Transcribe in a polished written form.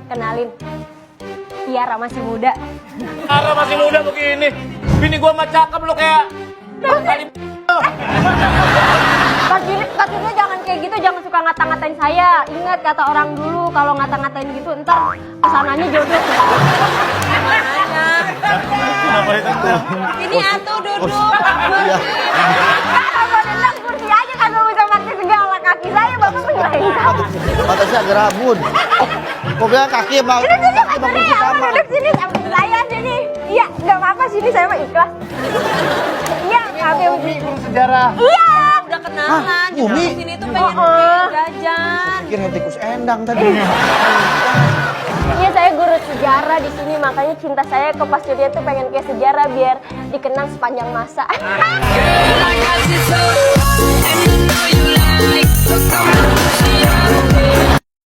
Kenalin, Tiara masih muda. Tiara masih muda begini. Bini gua mah cakep lo kayak kali. Pastinya jangan kayak gitu, jangan suka ngata-ngatain saya. Ingat kata orang dulu, kalau ngata-ngatain gitu ntar kesananya jodoh. Kenapa itu? Ini atuh duduk. Kalau bilang kursi aja kagak bisa pakai segala kaki saya, bapak beneran. Mata saya agak rabun. Kok bilang kaki mau Ini sini kaki mau kunci kamar. duduk sini, samping saya sini. Iya, nggak apa-apa sini saya mah ikhlas. Iya, ngambil Guru sejarah. Iya. Udah kenalan. Hah, Jadi Umi? kesini tuh pengen jajan. Pikir hetikus endang tadi. Iya, saya guru sejarah di sini, makanya cinta saya ke Pak Surya tuh pengen kayak sejarah biar dikenang sepanjang masa. Girl, I got you so, and I know you like. So come on.